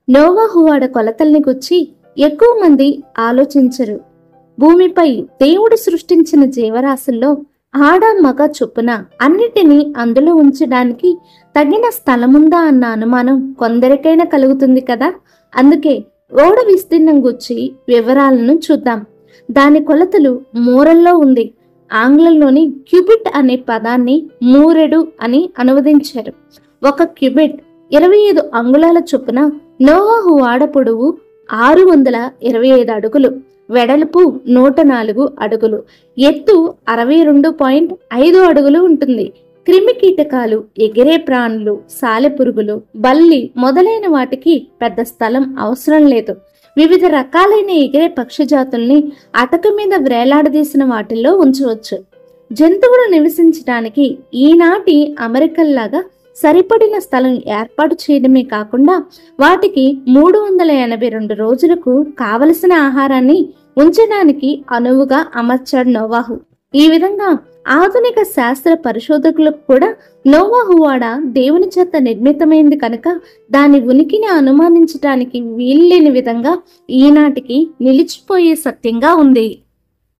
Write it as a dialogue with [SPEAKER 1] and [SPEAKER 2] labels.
[SPEAKER 1] నోవాహు వాడ కొలతల్ని గుచ్చి ఎక్కువ మంది ఆలోచించరు. భూమిపై దేవుడు సృష్టించిన జీవరాశుల్లో ఆడ మగ చొప్పున అన్నిటినీ అందులో ఉంచడానికి తగిన స్థలముందా అన్న అనుమానం కొందరికైనా కలుగుతుంది కదా. అందుకే ఓడ విస్తీర్ణం గుచ్చి వివరాలను చూద్దాం. దాని కొలతలు మూరల్లో ఉంది. ఆంగ్లంలోని క్యూబిట్ అనే పదాన్ని మూరెడు అని అనువదించారు. ఒక క్యూబిట్ 25 అంగుళాల చొప్పున. నోవాహు వాడ పొడవు 625 అడుగులు, వెడల్పు 104 అడుగులు, ఎత్తు 62.5 అడుగులు ఉంటుంది. క్రిమి కీటకాలు, ఎగిరే ప్రాణులు, సాలెపురుగులు, బల్లి మొదలైన వాటికి పెద్ద స్థలం అవసరం లేదు. వివిధ రకాలైన ఎగిరే పక్షి జాతుల్ని అటక మీద వ్రేలాడదీసిన వాటిల్లో ఉంచవచ్చు. జంతువులు నివసించడానికి ఈనాటి అమెరికల్లాగా సరిపడిన స్థలం ఏర్పాటు చేయడమే కాకుండా వాటికి 382 రోజులకు కావలసిన ఆహారాన్ని ఉంచడానికి అనువుగా అమర్చాడు నోవాహు. ఈ విధంగా ఆధునిక శాస్త్ర పరిశోధకులకు కూడా నోవాహు వాడ దేవుని చేత నిర్మితమైంది కనుక దాని ఉనికిని అనుమానించడానికి వీల్లేని విధంగా ఈనాటికి నిలిచిపోయే సత్యంగా ఉంది.